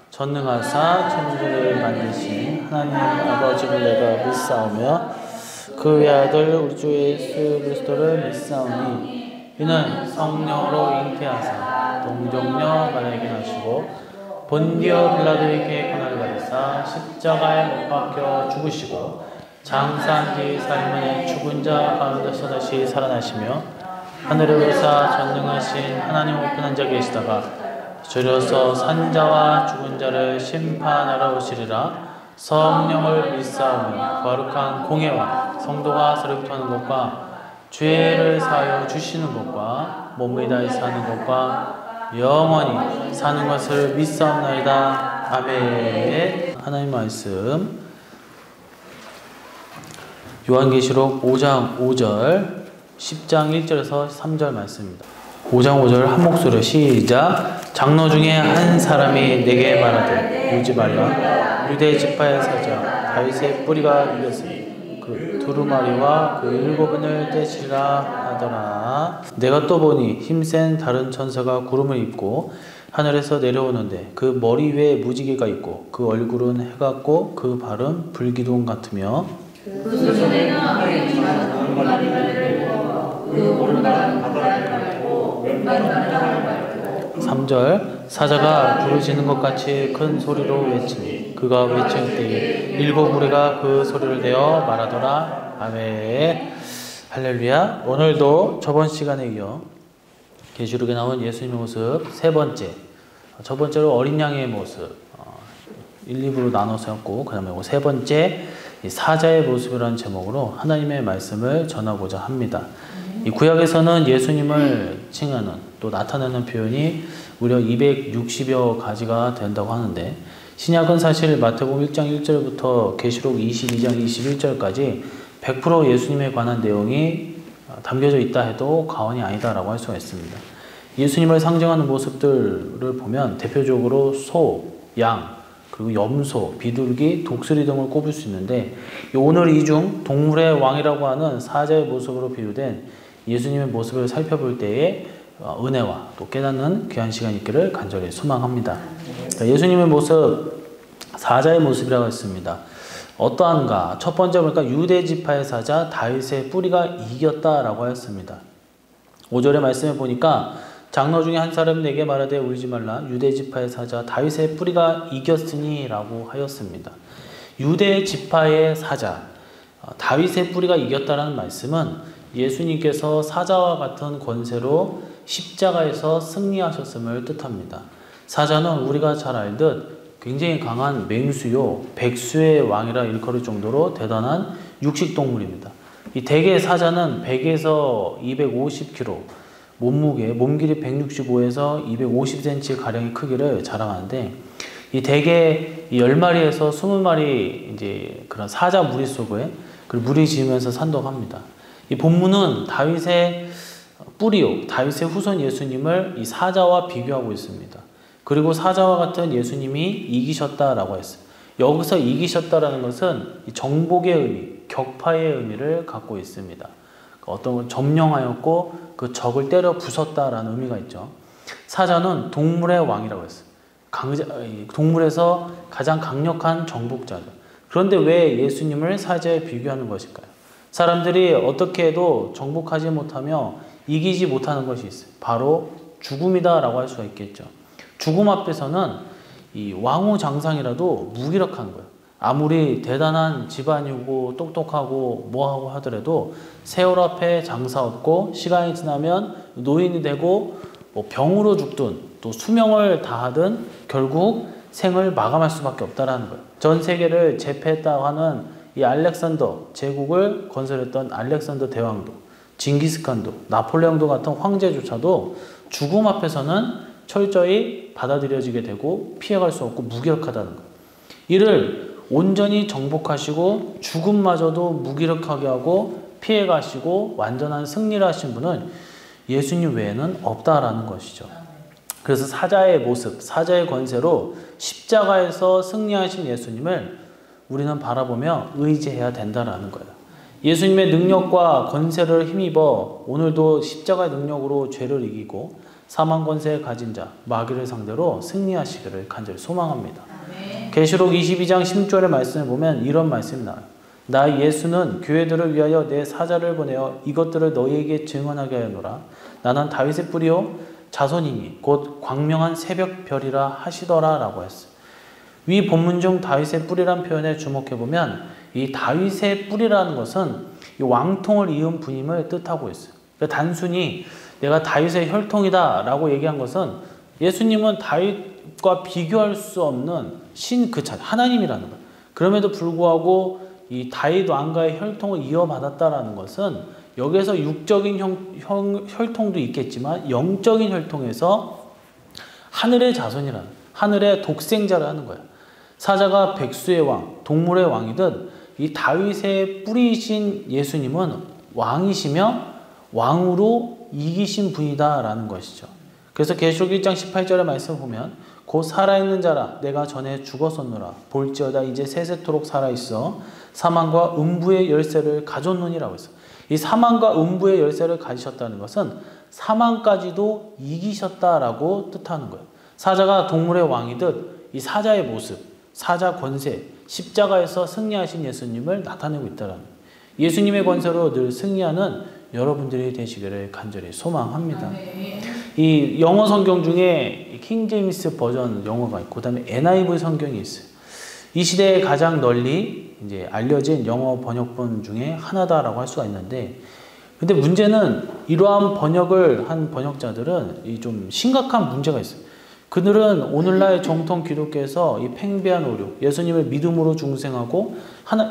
전능하사 천지를 만드신 하나님 아버지를 내가 믿사오며 그 외아들 우리 주 예수 그리스도를 믿사오니 이는 성령으로 잉태하사 동정녀 마리아에게 나시고 본디오 빌라도에게 고난을 받으사 십자가에 못 박혀 죽으시고 장사한 뒤 4일 만에 죽은 자 가운데서 다시 살아나시며 하늘에 오르사 전능하신 하나님 우편한 자 계시다가 주려서 산자와 죽은 자를 심판하러 오시리라. 성령을 믿사오며 거룩한 공예와 성도가 서립하는 것과 죄를 사하여 주시는 것과 몸을 다해 사는 것과 영원히 사는 것을 믿사옵나이다. 아멘. 하나님 말씀 요한계시록 5장 5절 10장 1절에서 3절 말씀입니다. 5장 5절 한 목소리로 시작. 장로 중에 한 사람이 내게 말하되 울지 말라. 유대 지파의 사자 다윗의 뿌리가 이겼으니 그 두루마리와 그 일곱은을 떼시리라 하더라. 내가 또 보니 힘센 다른 천사가 구름을 입고 하늘에서 내려오는데 그 머리 위에 무지개가 있고 그 얼굴은 해 같고 그 발은 불기둥 같으며 그 손에는 악을 지나는 바람이 들고 그 오른발은 바다를 밟고 왼발은 땅을 밟고 3절 사자가 부르짖는 것 같이 큰 소리로 외치니 그가 외칠 때에 일곱 무리가 그 소리를 내어 말하더라. 아멘. 할렐루야. 오늘도 저번 시간에 이어 계시록에 나온 예수님의 모습 세 번째, 첫 번째로 어린 양의 모습 1, 2부로 나눠서 했고, 그 다음에 세 번째 사자의 모습이라는 제목으로 하나님의 말씀을 전하고자 합니다. 이 구약에서는 예수님을 칭하는 또 나타내는 표현이 무려 260여 가지가 된다고 하는데, 신약은 사실 마태복음 1장 1절부터 계시록 22장 21절까지 100% 예수님에 관한 내용이 담겨져 있다 해도 과언이 아니다라고 할 수가 있습니다. 예수님을 상징하는 모습들을 보면 대표적으로 소, 양, 그리고 염소, 비둘기, 독수리 등을 꼽을 수 있는데, 오늘 이 중 동물의 왕이라고 하는 사자의 모습으로 비유된 예수님의 모습을 살펴볼 때에 은혜와 또 깨닫는 귀한 시간이 있기를 간절히 소망합니다. 예수님의 모습, 사자의 모습이라고 했습니다. 어떠한가? 첫 번째 보니까 유대 지파의 사자 다윗의 뿌리가 이겼다라고 하였습니다. 5절의 말씀에 보니까 장로 중에 한 사람이 내게 말하되 울지 말라. 유대 지파의 사자 다윗의 뿌리가 이겼으니 라고 하였습니다. 유대 지파의 사자 다윗의 뿌리가 이겼다라는 말씀은 예수님께서 사자와 같은 권세로 십자가에서 승리하셨음을 뜻합니다. 사자는 우리가 잘 알듯 굉장히 강한 맹수요 백수의 왕이라 일컬을 정도로 대단한 육식동물입니다. 이 대개 사자는 100에서 250kg, 몸 길이 165에서 250cm 가량의 크기를 자랑하는데, 이 대개 10마리에서 20마리 이제 그런 사자 무리 속에 무리 지으면서 산동합니다. 이 본문은 다윗의 뿌리요, 다윗의 후손 예수님을 이 사자와 비교하고 있습니다. 그리고 사자와 같은 예수님이 이기셨다라고 했어요. 여기서 이기셨다라는 것은 정복의 의미, 격파의 의미를 갖고 있습니다. 어떤 걸 점령하였고 그 적을 때려 부쉈다라는 의미가 있죠. 사자는 동물의 왕이라고 했어요. 동물에서 가장 강력한 정복자죠. 그런데 왜 예수님을 사자에 비교하는 것일까요? 사람들이 어떻게 해도 정복하지 못하며 이기지 못하는 것이 있어요. 바로 죽음이다라고 할 수가 있겠죠. 죽음 앞에서는 이 왕후장상이라도 무기력한 거예요. 아무리 대단한 집안이고 똑똑하고 뭐하고 하더라도 세월 앞에 장사 없고 시간이 지나면 노인이 되고 뭐 병으로 죽든 또 수명을 다하든 결국 생을 마감할 수밖에 없다라는 거예요. 전 세계를 제패했다고 하는 이 알렉산더 제국을 건설했던 알렉산더 대왕도, 징기스칸도, 나폴레옹도 같은 황제조차도 죽음 앞에서는 철저히 받아들여지게 되고 피해갈 수 없고 무기력하다는 거예요. 이를 온전히 정복하시고 죽음마저도 무기력하게 하고 피해가시고 완전한 승리를 하신 분은 예수님 외에는 없다라는 것이죠. 그래서 사자의 모습, 사자의 권세로 십자가에서 승리하신 예수님을 우리는 바라보며 의지해야 된다라는 거예요. 예수님의 능력과 권세를 힘입어 오늘도 십자가의 능력으로 죄를 이기고 사망 권세에 가진 자 마귀를 상대로 승리하시기를 간절히 소망합니다. 계시록 22장 16절의 말씀을 보면 이런 말씀이 나와요. 나 예수는 교회들을 위하여 내 사자를 보내어 이것들을 너희에게 증언하게 하노라. 나는 다윗의 뿌리요 자손이니 곧 광명한 새벽별이라 하시더라 라고 했어요. 위 본문 중 다윗의 뿌리란 표현에 주목해보면 이 다윗의 뿌리라는 것은 이 왕통을 이은 분임을 뜻하고 있어요. 그러니까 단순히 내가 다윗의 혈통이다 라고 얘기한 것은 예수님은 다윗과 비교할 수 없는 신 그 자체 하나님이라는 거예요. 그럼에도 불구하고 이 다윗 왕가의 혈통을 이어받았다라는 것은 여기에서 육적인 혈통도 있겠지만 영적인 혈통에서 하늘의 자손이라는 하늘의 독생자를 하는 거예요. 사자가 백수의 왕, 동물의 왕이든 이 다윗의 뿌리이신 예수님은 왕이시며 왕으로 이기신 분이다라는 것이죠. 그래서 계시록 1장 18절의 말씀을 보면 곧 살아있는 자라 내가 전에 죽었었노라 볼지어다 이제 세세토록 살아있어 사망과 음부의 열쇠를 가졌노니라고 했어요. 이 사망과 음부의 열쇠를 가지셨다는 것은 사망까지도 이기셨다라고 뜻하는 거예요. 사자가 동물의 왕이듯 이 사자의 모습, 사자 권세, 십자가에서 승리하신 예수님을 나타내고 있다는 거예요. 예수님의 권세로 늘 승리하는 여러분들이 되시기를 간절히 소망합니다. 이 영어 성경 중에 킹 제임스 버전 영어가 있고 그다음에 NIV 성경이 있어요. 이 시대에 가장 널리 이제 알려진 영어 번역본 중에 하나다라고 할 수가 있는데, 근데 문제는 이러한 번역을 한 번역자들은 좀 심각한 문제가 있어요. 그들은 오늘날 정통 기독교에서 이 팽배한 오류, 예수님을 믿음으로 중생하고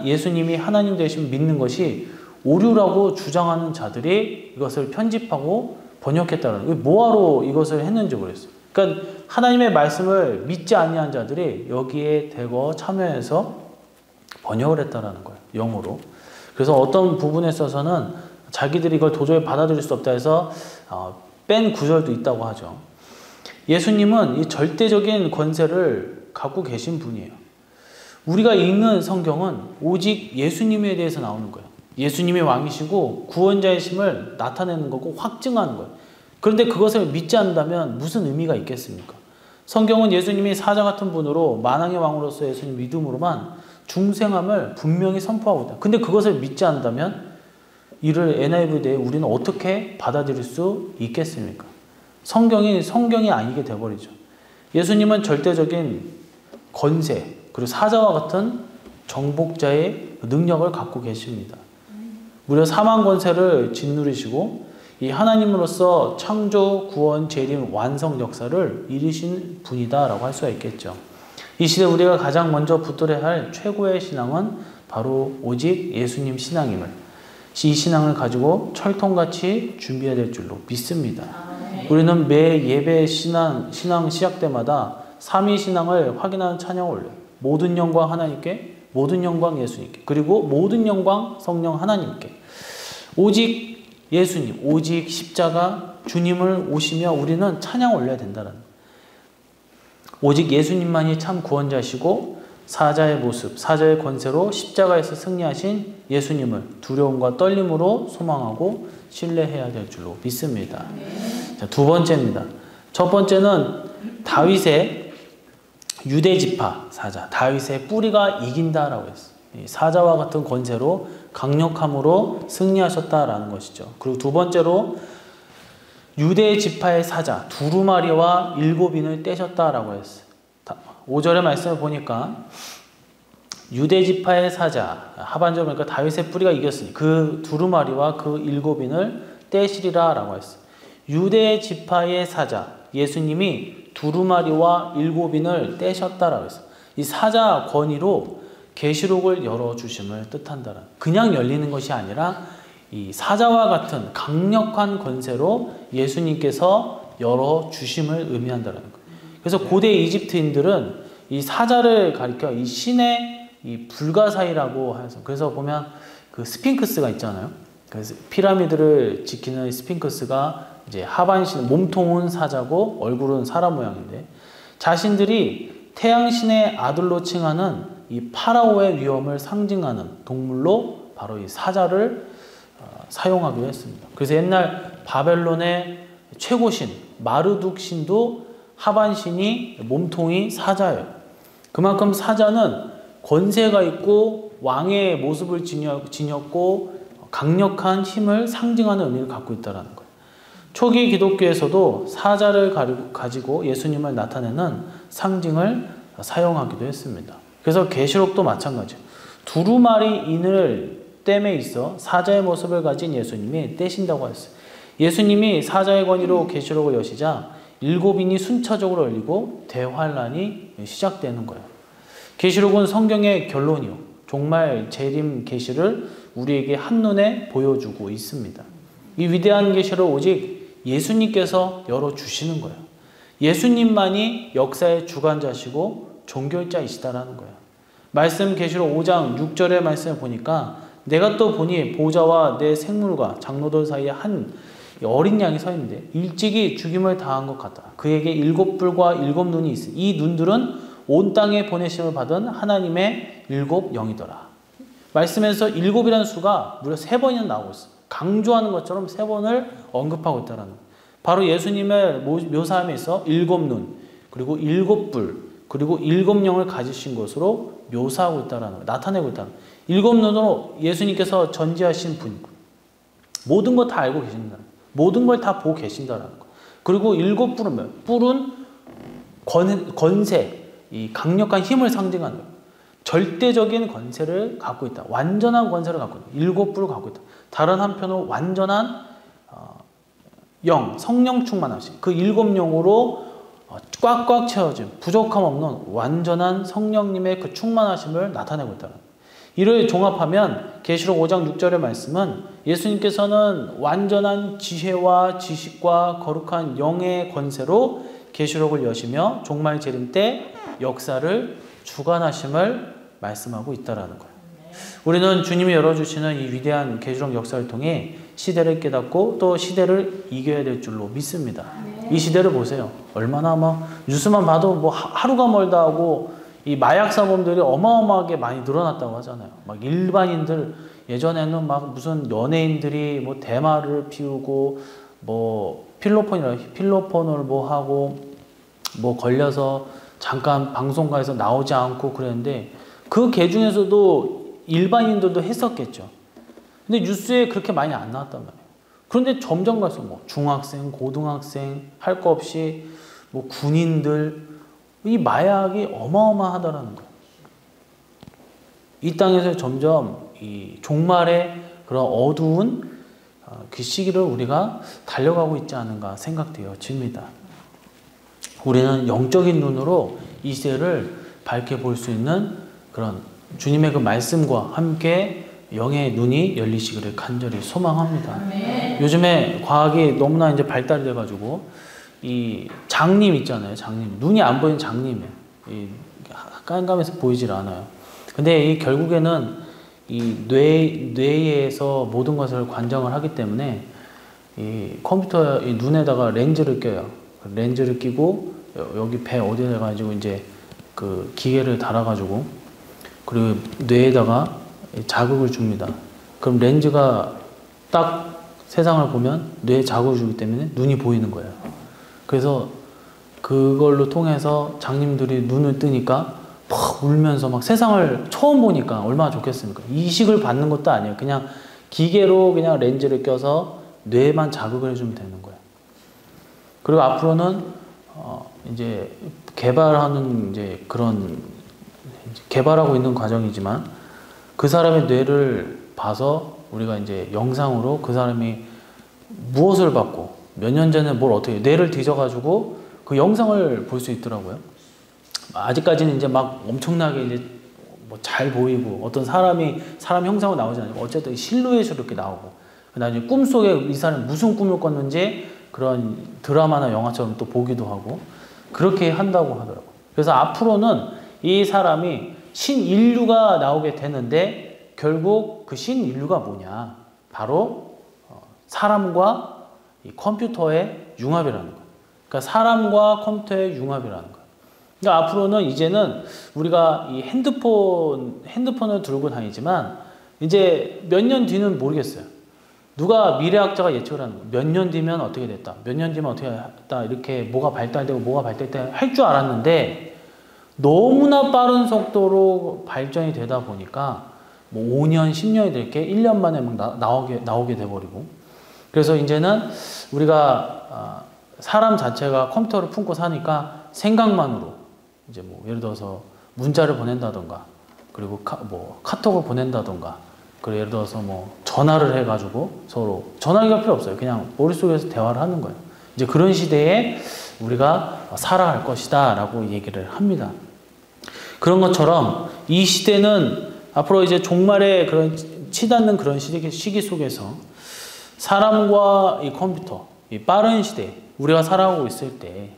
예수님이 하나님 되심을 믿는 것이 오류라고 주장하는 자들이 이것을 편집하고 번역했다는 거예요. 뭐하러 이것을 했는지 모르겠어요. 그러니까 하나님의 말씀을 믿지 아니한 자들이 여기에 대거 참여해서 번역을 했다는 거예요. 영어로. 그래서 어떤 부분에 있어서는 자기들이 이걸 도저히 받아들일 수 없다 해서 뺀 구절도 있다고 하죠. 예수님은 이 절대적인 권세를 갖고 계신 분이에요. 우리가 읽는 성경은 오직 예수님에 대해서 나오는 거예요. 예수님이 왕이시고 구원자이심을 나타내는 거고 확증하는 거예요. 그런데 그것을 믿지 않는다면 무슨 의미가 있겠습니까? 성경은 예수님이 사자 같은 분으로 만왕의 왕으로서 예수님 믿음으로만 중생함을 분명히 선포하고 있다. 근데 그것을 믿지 않는다면 이를 NIV에 우리는 어떻게 받아들일 수 있겠습니까? 성경이 아니게 돼버리죠. 예수님은 절대적인 권세 그리고 사자와 같은 정복자의 능력을 갖고 계십니다. 무려 사망 권세를 짓누르시고 이 하나님으로서 창조, 구원, 재림, 완성 역사를 이루신 분이다라고 할 수가 있겠죠. 이 시대 우리가 가장 먼저 붙들어야 할 최고의 신앙은 바로 오직 예수님 신앙임을 이 신앙을 가지고 철통같이 준비해야 될 줄로 믿습니다. 우리는 매 예배 신앙 시작 때마다 삼위신앙을 확인하는 찬양을 올려요. 모든 영광 하나님께, 모든 영광 예수님께, 그리고 모든 영광 성령 하나님께. 오직 예수님, 오직 십자가 주님을 오시며 우리는 찬양을 올려야 된다는 거예요. 오직 예수님만이 참 구원자시고 사자의 모습, 사자의 권세로 십자가에서 승리하신 예수님을 두려움과 떨림으로 소망하고 신뢰해야 될 줄로 믿습니다. 자, 두 번째입니다. 첫 번째는 다윗의 유대지파 사자, 다윗의 뿌리가 이긴다라고 했어요. 사자와 같은 권세로 강력함으로 승리하셨다라는 것이죠. 그리고 두 번째로 유대지파의 사자 두루마리와 일곱인을 떼셨다라고 했어요. 5절의 말씀을 보니까 유대지파의 사자 하반절 보니까 다윗의 뿌리가 이겼으니 그 두루마리와 그 일곱인을 떼시리라 라고 했어요. 유대지파의 사자 예수님이 두루마리와 일곱인을 떼셨다라고 했어요. 이 사자 권위로 계시록을 열어주심을 뜻한다는, 그냥 열리는 것이 아니라 이 사자와 같은 강력한 권세로 예수님께서 열어주심을 의미한다는 거예요. 그래서 고대 이집트인들은 이 사자를 가리켜 이 신의 이 불가사의라고 해서, 그래서 보면 그 스핑크스가 있잖아요. 그래서 피라미드를 지키는 스핑크스가 이제 하반신 몸통은 사자고 얼굴은 사람 모양인데 자신들이 태양신의 아들로 칭하는 이 파라오의 위엄을 상징하는 동물로 바로 이 사자를 사용하기도 했습니다. 그래서 옛날 바벨론의 최고신 마르둑 신도 하반신이 몸통이 사자예요. 그만큼 사자는 권세가 있고 왕의 모습을 지녔고 강력한 힘을 상징하는 의미를 갖고 있다는 거예요. 초기 기독교에서도 사자를 가지고 예수님을 나타내는 상징을 사용하기도 했습니다. 그래서 계시록도 마찬가지예요. 두루마리 인을 댐에 있어 사자의 모습을 가진 예수님이 떼신다고 했어요. 예수님이 사자의 권위로 계시록을 여시자 7인이 순차적으로 열리고 대환란이 시작되는 거예요. 계시록은 성경의 결론이요. 종말 재림 계시를 우리에게 한눈에 보여주고 있습니다. 이 위대한 계시를 오직 예수님께서 열어주시는 거예요. 예수님만이 역사의 주관자시고 종결자이시다라는 거예요. 말씀 계시록 5장 6절의 말씀을 보니까 내가 또 보니 보좌와 내 생물과 장로들 사이에 한 어린 양이 서 있는데 일찍이 죽임을 당한 것 같다. 그에게 7뿔과 7눈이 있으니 이 눈들은 온 땅에 보내심을 받은 하나님의 7 영이더라. 말씀에서 7이라는 수가 무려 3번이나 나오고 있어요. 강조하는 것처럼 3번을 언급하고 있다는 거예요. 바로 예수님의 묘사함에 있어 7눈 그리고 7뿔 그리고 7영을 가지신 것으로 묘사하고 있다는 거예요. 나타내고 있다는 거예요. 7눈으로 예수님께서 전지하신 분 모든 것 다 알고 계신다. 모든 걸 다 보고 계신다는 거. 그리고 7뿔은 뭐예요? 뿔은 권세, 이 강력한 힘을 상징하는 거예요. 절대적인 권세를 갖고 있다. 완전한 권세를 갖고 있다. 7뿔을 갖고 있다. 다른 한편으로 완전한 영, 성령 충만하신 그 7영으로 꽉꽉 채워진 부족함 없는 완전한 성령님의 그 충만하심을 나타내고 있다는 거예요. 이를 종합하면 계시록 5장 6절의 말씀은 예수님께서는 완전한 지혜와 지식과 거룩한 영의 권세로 계시록을 여시며 종말 재림 때 역사를 주관하심을 말씀하고 있다라는 거예요. 우리는 주님이 열어주시는 이 위대한 계시록 역사를 통해 시대를 깨닫고 또 시대를 이겨야 될 줄로 믿습니다. 이 시대를 보세요. 얼마나 뉴스만 봐도 하루가 멀다 하고 이 마약 사범들이 어마어마하게 많이 늘어났다고 하잖아요. 막 일반인들 예전에는 막 무슨 연예인들이 대마를 피우고 필로폰을 하고 걸려서 잠깐 방송가에서 나오지 않고 그랬는데 그 개 중에서도 일반인들도 했었겠죠. 근데 뉴스에 그렇게 많이 안 나왔단 말이에요. 그런데 점점 갈수록 중학생, 고등학생 할 거 없이 군인들 이 마약이 어마어마하다라는 거예요. 이 땅에서 점점 이 종말의 그런 어두운 그 시기를 우리가 달려가고 있지 않은가 생각되어집니다. 우리는 영적인 눈으로 이 시대를 밝게 볼 수 있는 그런 주님의 그 말씀과 함께 영의 눈이 열리시기를 간절히 소망합니다. 요즘에 과학이 너무나 이제 발달이 돼가지고 이 장님 있잖아요. 장님. 눈이 안 보이는 장님이에요. 이 깜깜해서 보이질 않아요. 근데 이 결국에는 이 뇌에서 모든 것을 관장을 하기 때문에 이 컴퓨터 이 눈에다가 렌즈를 껴요. 렌즈를 끼고 여기 배 어디에 가지고 이제 그 기계를 달아가지고 그리고 뇌에다가 자극을 줍니다. 그럼 렌즈가 딱 세상을 보면 뇌에 자극을 주기 때문에 눈이 보이는 거예요. 그래서 그걸로 통해서 장님들이 눈을 뜨니까 막 울면서 막 세상을 처음 보니까 얼마나 좋겠습니까? 이식을 받는 것도 아니에요. 그냥 기계로 그냥 렌즈를 껴서 뇌만 자극을 해주면 되는 거예요. 그리고 앞으로는 이제 개발하는 이제 그런 개발하고 있는 과정이지만 그 사람의 뇌를 봐서 우리가 이제 영상으로 그 사람이 무엇을 받고 몇 년 전에 뭘 어떻게 뇌를 뒤져가지고 그 영상을 볼 수 있더라고요. 아직까지는 이제 막 엄청나게 이제 잘 보이고 어떤 사람 형상으로 나오지 않고 어쨌든 실루엣으로 이렇게 나오고 나중에 꿈속에 이 사람이 무슨 꿈을 꿨는지 그런 드라마나 영화처럼 또 보기도 하고 그렇게 한다고 하더라고요. 그래서 앞으로는 이 사람이 신인류가 나오게 되는데 결국 그 신인류가 뭐냐? 바로 사람과 이 컴퓨터의 융합이라는 거예요. 그러니까 사람과 컴퓨터의 융합이라는 거예요. 그러니까 앞으로는 이제는 우리가 이 핸드폰을 들고 다니지만 이제 몇 년 뒤는 모르겠어요. 누가 미래학자가 예측을 하는 거예요. 몇 년 뒤면 어떻게 됐다. 몇 년 뒤면 어떻게 됐다. 이렇게 뭐가 발달되고 뭐가 발달되고 할 줄 알았는데 너무나 빠른 속도로 발전이 되다 보니까 뭐 5년, 10년이 될 게 1년 만에 막 나오게 돼버리고 그래서 이제는 우리가 사람 자체가 컴퓨터를 품고 사니까 생각만으로 이제 뭐 예를 들어서 문자를 보낸다던가 그리고 카톡을 보낸다던가 그리고 예를 들어서 뭐 전화를 해가지고 서로 전화기가 필요 없어요. 그냥 머릿속에서 대화를 하는 거예요. 이제 그런 시대에 우리가 살아갈 것이다 라고 얘기를 합니다. 그런 것처럼 이 시대는 앞으로 이제 종말에 그런 치닫는 그런 시기 속에서 사람과 이 컴퓨터, 이 빠른 시대, 우리가 살아가고 있을 때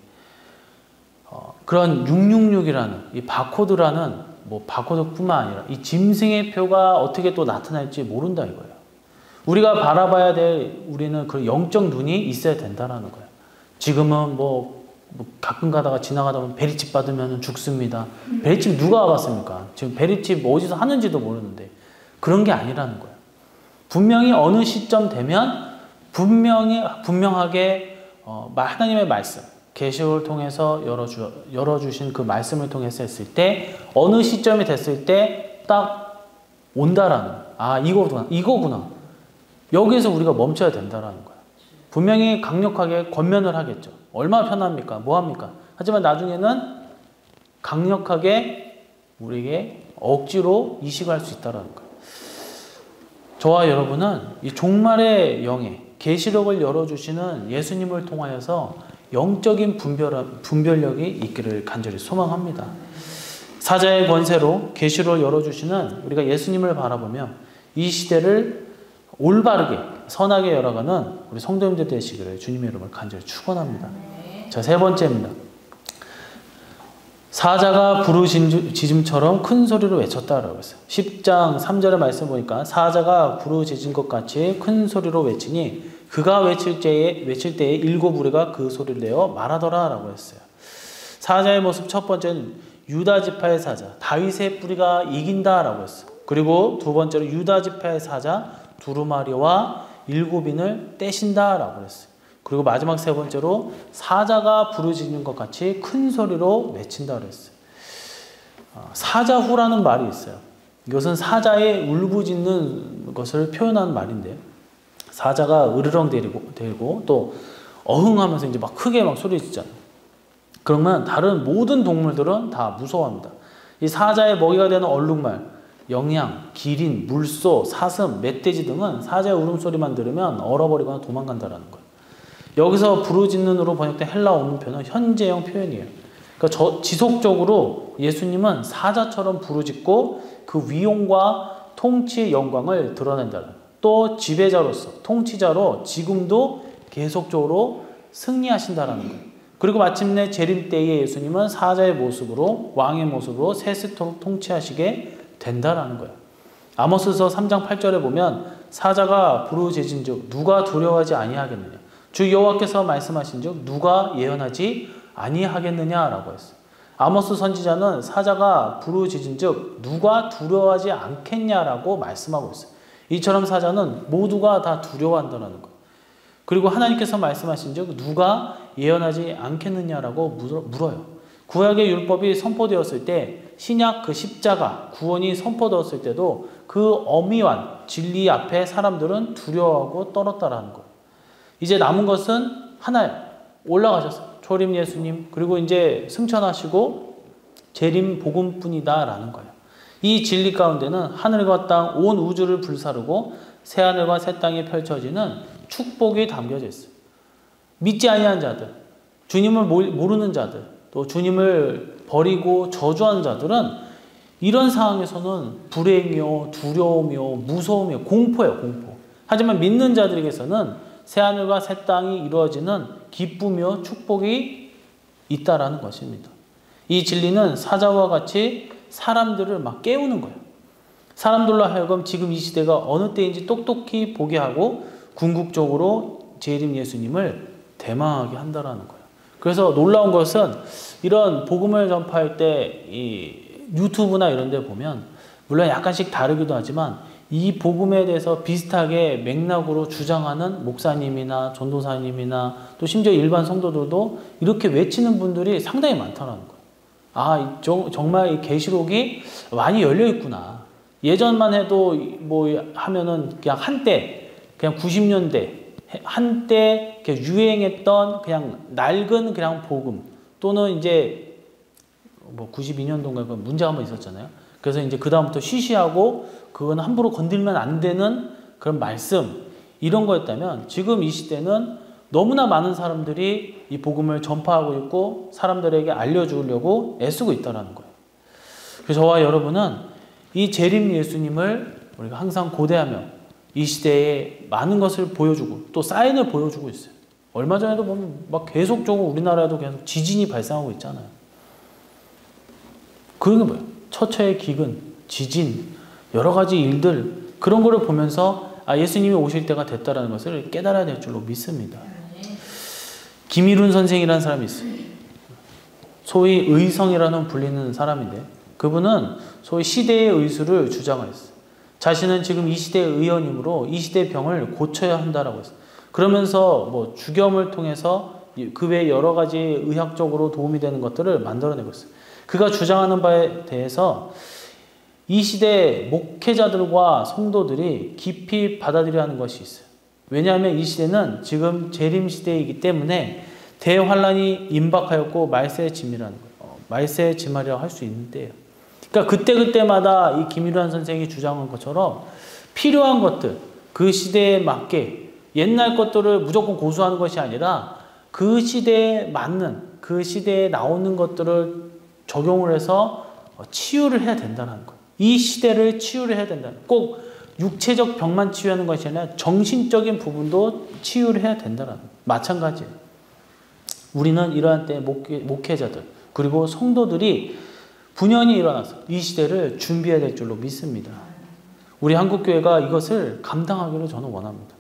그런 666이라는 이 바코드라는 뭐 바코드뿐만 아니라 이 짐승의 표가 어떻게 또 나타날지 모른다 이거예요. 우리가 바라봐야 될 우리는 그 영적 눈이 있어야 된다라는 거예요. 지금은 뭐 가끔 가다가 지나가다 보면 베리칩 받으면 죽습니다. 베리칩 누가 와봤습니까? 지금 베리칩 어디서 하는지도 모르는데 그런 게 아니라는 거예요. 분명히 어느 시점 되면 분명하게 하나님의 말씀 계시록을 통해서 열어주신 그 말씀을 통해서 했을 때 어느 시점이 됐을 때 딱 온다라는 이거구나 여기에서 우리가 멈춰야 된다라는 거예요. 분명히 강력하게 권면을 하겠죠. 얼마나 편합니까? 뭐합니까? 하지만 나중에는 강력하게 우리에게 억지로 이식할 수 있다는 거예요. 저와 여러분은 이 종말의 영에 계시록을 열어주시는 예수님을 통하여서 영적인 분별력이 있기를 간절히 소망합니다. 사자의 권세로 계시록을 열어주시는 우리가 예수님을 바라보며 이 시대를 올바르게 선하게 열어가는 우리 성도님들 되시기를 주님의 이름을 간절히 축원합니다. 자, 세 번째입니다. 사자가 부르짖음처럼 큰 소리로 외쳤다라고 했어요. 10장 3절의 말씀 보니까 사자가 부르짖은 것 같이 큰 소리로 외치니 그가 외칠 때에 일곱 무리가 그 소리를 내어 말하더라 라고 했어요. 사자의 모습 첫 번째는 유다 지파의 사자 다윗의 뿌리가 이긴다 라고 했어요. 그리고 두 번째로 유다 지파의 사자 두루마리와 일곱인을 떼신다 라고 했어요. 그리고 마지막 세 번째로 사자가 부르짖는 것 같이 큰 소리로 외친다 그랬어요. 사자후라는 말이 있어요. 이것은 사자의 울부짖는 것을 표현하는 말인데요. 사자가 으르렁 대고 또 어흥하면서 이제 막 크게 막 소리치잖아요. 그러면 다른 모든 동물들은 다 무서워합니다. 이 사자의 먹이가 되는 얼룩말, 영양, 기린, 물소, 사슴, 멧돼지 등은 사자의 울음소리만 들으면 얼어버리거나 도망간다라는 거예요. 여기서 부르짖는으로 번역된 헬라 원문표는 현재형 표현이에요. 그러니까 지속적으로 예수님은 사자처럼 부르짖고 그 위용과 통치의 영광을 드러낸다는 거예요. 또 지배자로서 통치자로 지금도 계속적으로 승리하신다는 거예요. 그리고 마침내 재림 때에 예수님은 사자의 모습으로 왕의 모습으로 세세토록 통치하시게 된다라는 거예요. 아모스서 3장 8절에 보면 사자가 부르짖은즉 누가 두려워하지 아니하겠느냐. 주 여호와께서 말씀하신즉 누가 예언하지 아니하겠느냐라고 했어요. 아모스 선지자는 사자가 부르짖은즉 누가 두려워하지 않겠냐라고 말씀하고 있어요. 이처럼 사자는 모두가 다 두려워한다는 거예요. 그리고 하나님께서 말씀하신즉 누가 예언하지 않겠느냐라고 물어요. 구약의 율법이 선포되었을 때 신약 그 십자가 구원이 선포되었을 때도 그 어미완 진리 앞에 사람들은 두려워하고 떨었다라는 거예요. 이제 남은 것은 하나예요. 올라가셨어요. 초림 예수님 그리고 이제 승천하시고 재림 복음뿐이다라는 거예요. 이 진리 가운데는 하늘과 땅 온 우주를 불사르고 새하늘과 새 땅이 펼쳐지는 축복이 담겨져 있어요. 믿지 아니한 자들, 주님을 모르는 자들, 또 주님을 버리고 저주하는 자들은 이런 상황에서는 불행이요, 두려움이요, 무서움이요, 공포예요, 공포. 하지만 믿는 자들에게서는 새하늘과 새 땅이 이루어지는 기쁨이요, 축복이 있다라는 것입니다. 이 진리는 사자와 같이 사람들을 막 깨우는 거예요. 사람들로 하여금 지금 이 시대가 어느 때인지 똑똑히 보게 하고 궁극적으로 재림 예수님을 대망하게 한다라는 거예요. 그래서 놀라운 것은 이런 복음을 전파할 때 이 유튜브나 이런 데 보면 물론 약간씩 다르기도 하지만 이 복음에 대해서 비슷하게 맥락으로 주장하는 목사님이나 전도사님이나 또 심지어 일반 성도들도 이렇게 외치는 분들이 상당히 많다는 거예요. 아, 정말 이 계시록이 많이 열려 있구나. 예전만 해도 뭐 하면은 그냥 한때, 그냥 90년대 한때 유행했던 그냥 낡은 그냥 복음 또는 이제 뭐 92년도인가 문제가 한번 있었잖아요. 그래서 이제 그 다음부터 쉬쉬하고 그건 함부로 건들면 안 되는 그런 말씀 이런 거였다면 지금 이 시대는 너무나 많은 사람들이 이 복음을 전파하고 있고 사람들에게 알려주려고 애쓰고 있다는 거예요. 그래서 저와 여러분은 이 재림 예수님을 우리가 항상 고대하며 이 시대에 많은 것을 보여주고 또 사인을 보여주고 있어요. 얼마 전에도 보면 막 계속적으로 우리나라에도 계속 지진이 발생하고 있잖아요. 그런 게 뭐예요? 처처의 기근, 지진, 여러 가지 일들 그런 거를 보면서 아, 예수님이 오실 때가 됐다는 것을 깨달아야 될 줄로 믿습니다. 김일훈 선생이라는 사람이 있어요. 소위 의성이라는 불리는 사람인데 그분은 소위 시대의 의수를 주장했어요. 자신은 지금 이 시대의 의원이므로 이 시대의 병을 고쳐야 한다라고 했어요. 그러면서 뭐 주겸을 통해서 그 외 여러 가지 의학적으로 도움이 되는 것들을 만들어내고 있어요. 그가 주장하는 바에 대해서 이 시대 목회자들과 성도들이 깊이 받아들여야 하는 것이 있어요. 왜냐하면 이 시대는 지금 재림 시대이기 때문에 대환란이 임박하였고 말세의 짐이라는 거예요. 말세의 짐이라고 할 수 있는 때예요. 그러니까 그때마다 이 김일환 선생이 주장한 것처럼 필요한 것들, 그 시대에 맞게 옛날 것들을 무조건 고수하는 것이 아니라 그 시대에 맞는, 그 시대에 나오는 것들을 적용을 해서 치유를 해야 된다는 거예요. 이 시대를 치유를 해야 된다는 거예요. 꼭 육체적 병만 치유하는 것이 아니라 정신적인 부분도 치유를 해야 된다는 거예요. 마찬가지예요. 우리는 이러한 때 목회자들 그리고 성도들이 분연히 일어나서 이 시대를 준비해야 될 줄로 믿습니다. 우리 한국교회가 이것을 감당하기를 저는 원합니다.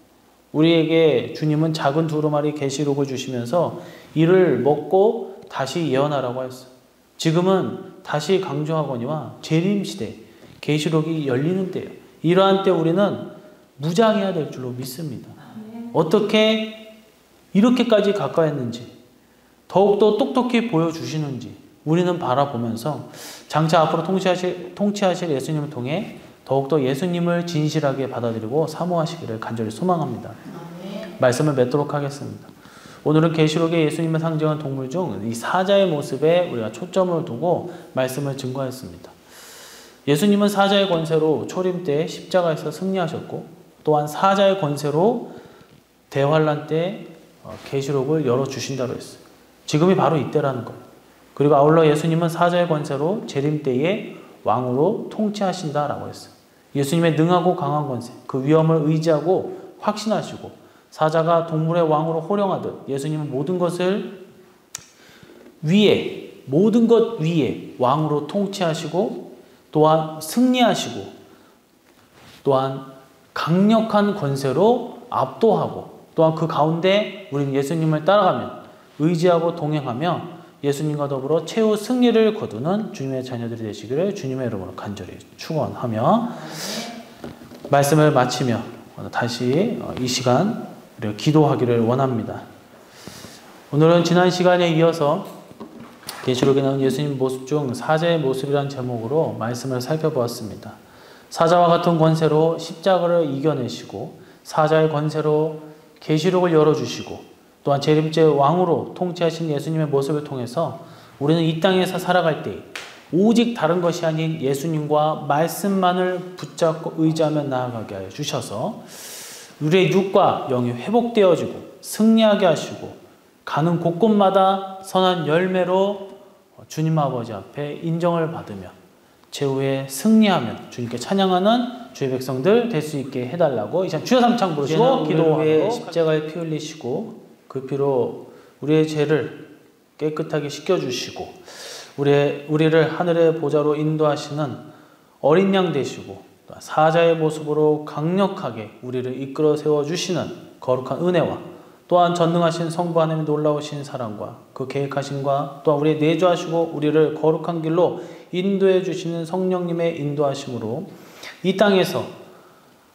우리에게 주님은 작은 두루마리 계시록을 주시면서 이를 먹고 다시 예언하라고 했어요. 지금은 다시 강조하거니와 재림시대, 계시록이 열리는 때예요. 이러한 때 우리는 무장해야 될 줄로 믿습니다. 어떻게 이렇게까지 가까이했는지 더욱더 똑똑히 보여주시는지 우리는 바라보면서 장차 앞으로 통치하실 예수님을 통해 더욱더 예수님을 진실하게 받아들이고 사모하시기를 간절히 소망합니다. 말씀을 맺도록 하겠습니다. 오늘은 계시록의 예수님을 상징하는 동물 중 이 사자의 모습에 우리가 초점을 두고 말씀을 증거했습니다. 예수님은 사자의 권세로 초림 때 십자가에서 승리하셨고 또한 사자의 권세로 대환란 때 계시록을 열어주신다고 했어요. 지금이 바로 이때라는 거예요. 그리고 아울러 예수님은 사자의 권세로 재림 때에 왕으로 통치하신다라고 했어요. 예수님의 능하고 강한 권세, 그 위엄을 의지하고 확신하시고 사자가 동물의 왕으로 호령하듯 예수님은 모든 것을 위에, 모든 것 위에 왕으로 통치하시고 또한 승리하시고 또한 강력한 권세로 압도하고 또한 그 가운데 우리는 예수님을 따라가며 의지하고 동행하며 예수님과 더불어 최후 승리를 거두는 주님의 자녀들이 되시기를 주님의 이름으로 간절히 축원하며 말씀을 마치며 다시 이 시간 우리가 기도하기를 원합니다. 오늘은 지난 시간에 이어서 계시록에 나온 예수님 모습 중 사자의 모습이라는 제목으로 말씀을 살펴보았습니다. 사자와 같은 권세로 십자가를 이겨내시고 사자의 권세로 계시록을 열어주시고 또한 재림째 왕으로 통치하신 예수님의 모습을 통해서 우리는 이 땅에서 살아갈 때 오직 다른 것이 아닌 예수님과 말씀만을 붙잡고 의지하며 나아가게 하여 주셔서 우리의 육과 영이 회복되어지고 승리하게 하시고 가는 곳곳마다 선한 열매로 주님 아버지 앞에 인정을 받으며 최후에 승리하며 주님께 찬양하는 주의 백성들 될 수 있게 해달라고 이제 주여 삼창 부르시고 기도하고 십자가에 피 흘리시고 그 피로 우리의 죄를 깨끗하게 씻겨주시고 우리를 하늘의 보좌로 인도하시는 어린 양 되시고 사자의 모습으로 강력하게 우리를 이끌어 세워주시는 거룩한 은혜와 또한 전능하신 성부 하나님의 놀라우신 사랑과 그 계획하심과 또한 우리 내주하시고 우리를 거룩한 길로 인도해 주시는 성령님의 인도하심으로 이 땅에서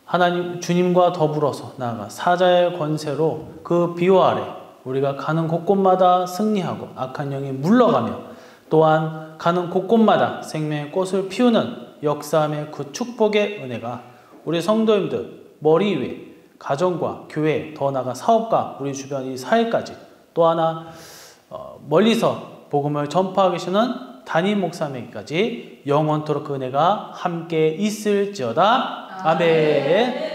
하나님 주님과 더불어서 나아가 사자의 권세로 그 비호 아래 우리가 가는 곳곳마다 승리하고 악한 영이 물러가며 또한 가는 곳곳마다 생명의 꽃을 피우는 역사함의 그 축복의 은혜가 우리 성도님들 머리 위에 가정과 교회 더 나아가 사업과 우리 주변 이 사회까지 또 하나 멀리서 복음을 전파하고 계시는 담임 목사님까지 영원토록 그 은혜가 함께 있을지어다. 아멘.